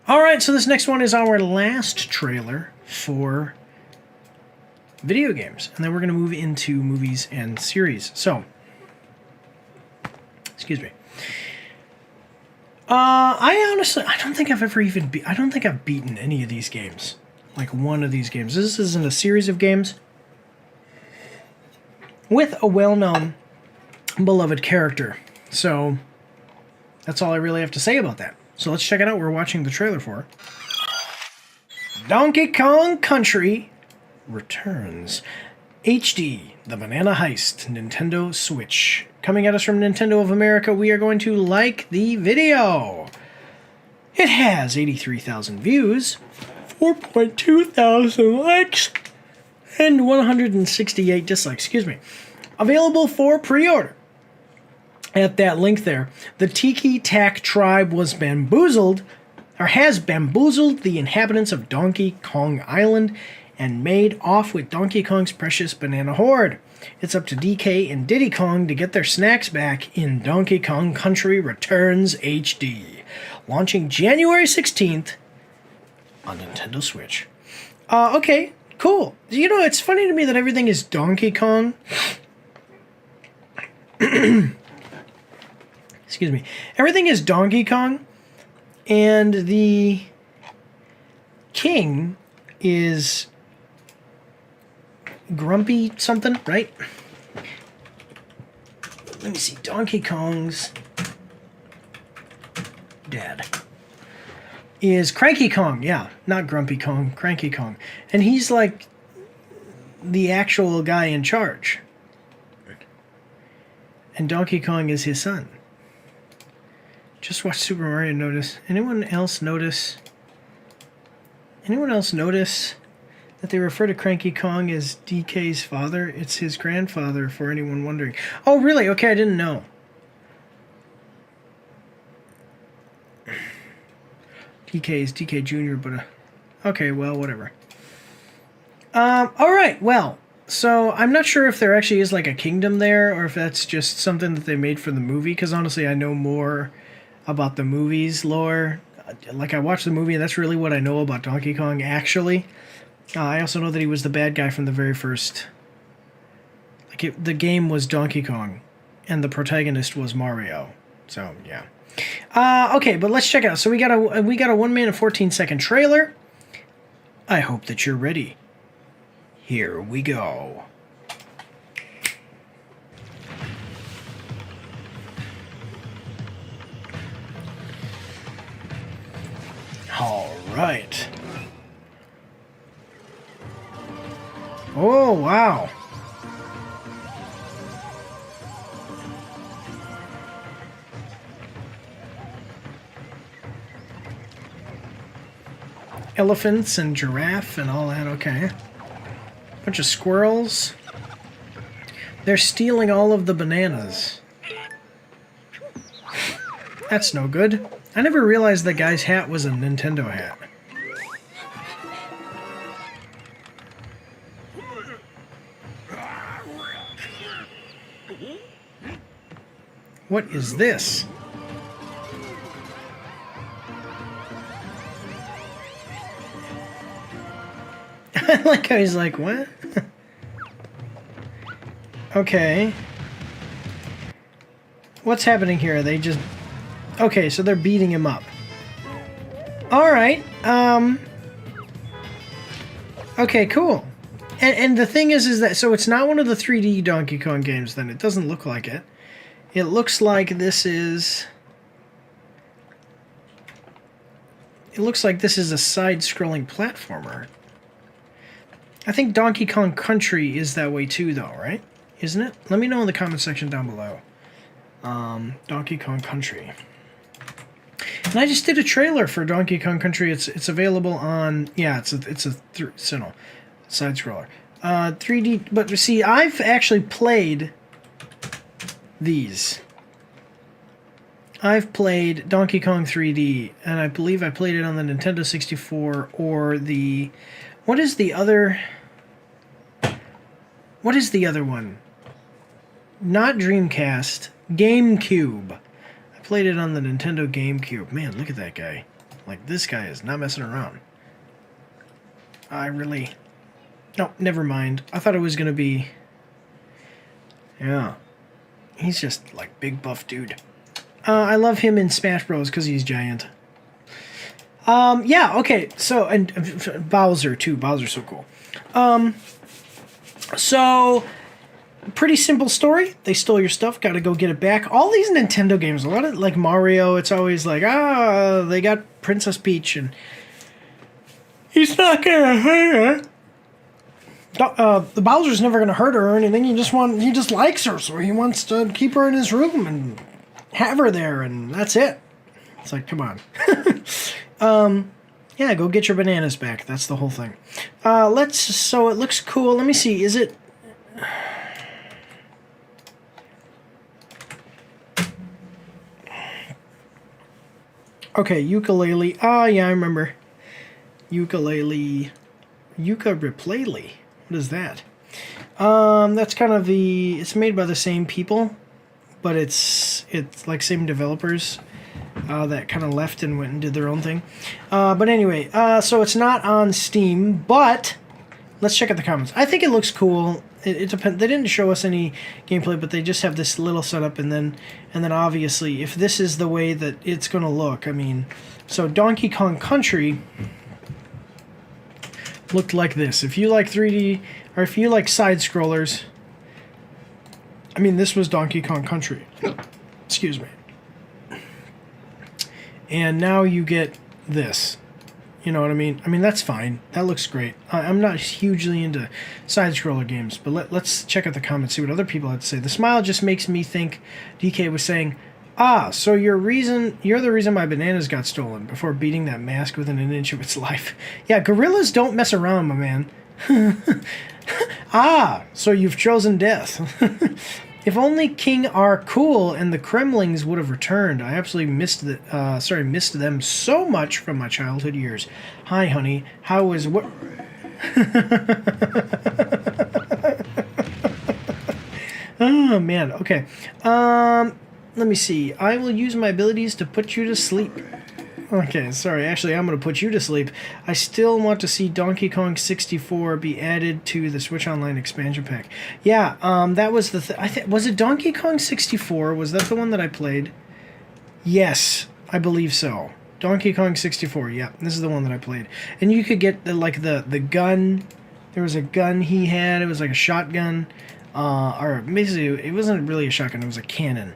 Alright, so this next one is our last trailer for video games. And then we're going to move into movies and series. So, excuse me. I don't think I've ever even I don't think I've beaten any of these games. Like one of these games. This isn't a series of games with a well-known, beloved character. So, that's all I really have to say about that. So let's check it out. We're watching the trailer for Donkey Kong Country Returns HD, the Banana Heist, Nintendo Switch. Coming at us from Nintendo of America, we are going to like the video. It has 83,000 views, 4.2 thousand likes, and 168 dislikes. Excuse me. Available for pre-order. At that link there, the Tiki Tak tribe was bamboozled, or has bamboozled the inhabitants of Donkey Kong Island and made off with Donkey Kong's precious banana hoard. It's up to DK and Diddy Kong to get their snacks back in Donkey Kong Country Returns HD, launching January 16th on Nintendo Switch. Okay, cool. You know, it's funny to me that everything is Donkey Kong. Excuse me. Everything is Donkey Kong, and the king is Grumpy something, right? Let me see. Donkey Kong's dad is Cranky Kong. Yeah, not Grumpy Kong, Cranky Kong. And he's like the actual guy in charge. And Donkey Kong is his son. Just watch Super Mario notice. Anyone else notice that they refer to Cranky Kong as DK's father? It's his grandfather, for anyone wondering. Oh, really? Okay, I didn't know. DK is DK Jr., but... okay, well, whatever. Alright, well... so, I'm not sure if there actually is like a kingdom there, or if that's just something that they made for the movie, because honestly, I know more about the movie's lore. Like, I watched the movie, and that's really what I know about Donkey Kong, actually. I also know that he was the bad guy from the very first... like, the game was Donkey Kong, and the protagonist was Mario. So, yeah. Okay, but let's check it out. So, we got a 1 minute and 14-second trailer. I hope that you're ready. Here we go. All right. Oh, wow. Elephants and giraffe and all that, okay. Bunch of squirrels. They're stealing all of the bananas. That's no good. I never realized that guy's hat was a Nintendo hat. What is this? I like how he's like, what? Okay. What's happening here? Are they just... okay, so they're beating him up. Alright, okay, cool. And the thing is that... so it's not one of the 3D Donkey Kong games, then. It doesn't look like it. It looks like this is... it looks like this is a side-scrolling platformer. I think Donkey Kong Country is that way too, though, right? Isn't it? Let me know in the comment section down below. Donkey Kong Country. And I just did a trailer for Donkey Kong Country. It's available on... yeah, it's a side-scroller. 3D... but see, I've actually played these. I've played Donkey Kong 3D, and I believe I played it on the Nintendo 64 or the... what is the other... what is the other one? Not Dreamcast. GameCube. I played it on the Nintendo GameCube. Man, look at that guy. Like, this guy is not messing around. No, never mind. I thought it was going to be... Yeah. He's just, like, big buff dude. I love him in Smash Bros. Because he's giant. Yeah, okay. So, and Bowser, too. Bowser's so cool. So... Pretty simple story. They stole your stuff, gotta go get it back. All these Nintendo games, a lot of, like Mario, it's always like, they got Princess Peach, and he's not gonna hurt her. The Bowser's never gonna hurt her or anything. He just likes her, so he wants to keep her in his room and have her there, and that's it. It's like, come on. Yeah, go get your bananas back. That's the whole thing. So it looks cool. Let me see, is it... Okay, ukulele. Oh, yeah, I remember. Ukulele. Yuka-replele. What is that? That's kind of the... It's made by the same people, but it's like same developers that kind of left and went and did their own thing. But anyway, so it's not on Steam, but let's check out the comments. I think it looks cool. It depends. They didn't show us any gameplay, but they just have this little setup, and then obviously, if this is the way that it's going to look, I mean, so Donkey Kong Country looked like this. If you like 3D, or if you like side scrollers, I mean, this was Donkey Kong Country. Excuse me. And now you get this. You know what I mean? I mean, that's fine. That looks great. I'm not hugely into side-scroller games, but let's check out the comments, see what other people have to say. The smile just makes me think DK was saying, so you're the reason my bananas got stolen, before beating that mask within an inch of its life. Yeah, gorillas don't mess around, my man. So you've chosen death. If only King R. Cool and the Kremlings would have returned. I absolutely missed them so much from my childhood years. Hi, honey. How was what? Oh man. Okay. Let me see. I will use my abilities to put you to sleep. Okay, sorry. Actually, I'm going to put you to sleep. I still want to see Donkey Kong 64 be added to the Switch Online expansion pack. Yeah, that was the... was it Donkey Kong 64? Was that the one that I played? Yes, I believe so. Donkey Kong 64, yeah. This is the one that I played. And you could get, the gun. There was a gun he had. It was like a shotgun. Or basically, it wasn't really a shotgun. It was a cannon.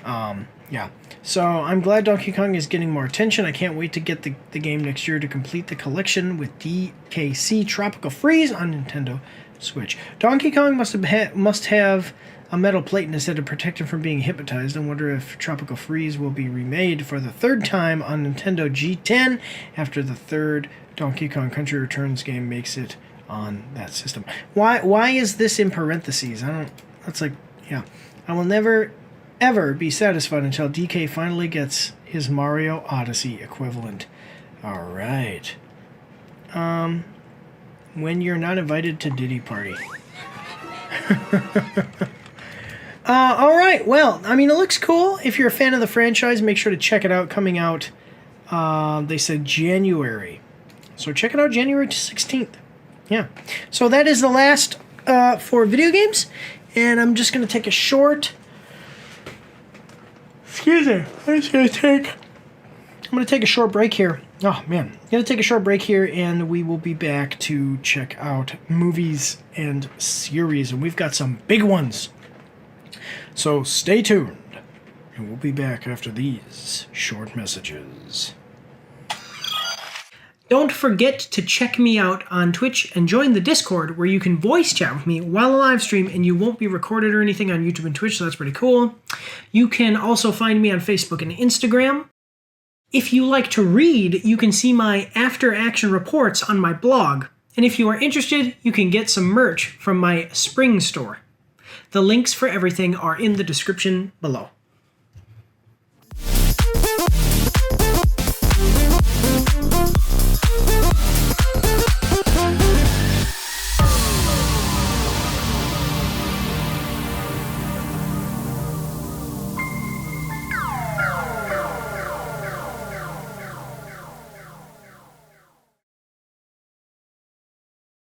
Yeah. So I'm glad Donkey Kong is getting more attention. I can't wait to get the game next year to complete the collection with DKC Tropical Freeze on Nintendo Switch. Donkey Kong must have a metal plate instead to protect him from being hypnotized. I wonder if Tropical Freeze will be remade for the third time on Nintendo G10 after the third Donkey Kong Country Returns game makes it on that system. Why is this in parentheses? That's like, yeah. I will never ever be satisfied until DK finally gets his Mario Odyssey equivalent. Alright. When you're not invited to Diddy Party. Alright, well, I mean, it looks cool. If you're a fan of the franchise, make sure to check it out. Coming out, they said January. So check it out January 16th. Yeah. So that is the last for video games. And I'm just going to take a short... Excuse me. I'm going to take a short break here. Oh, man. I'm going to take a short break here, and we will be back to check out movies and series. And we've got some big ones. So stay tuned. And we'll be back after these short messages. Don't forget to check me out on Twitch and join the Discord, where you can voice chat with me while I live stream, and you won't be recorded or anything on YouTube and Twitch, so that's pretty cool. You can also find me on Facebook and Instagram. If you like to read, you can see my after-action reports on my blog. And if you are interested, you can get some merch from my spring store. The links for everything are in the description below.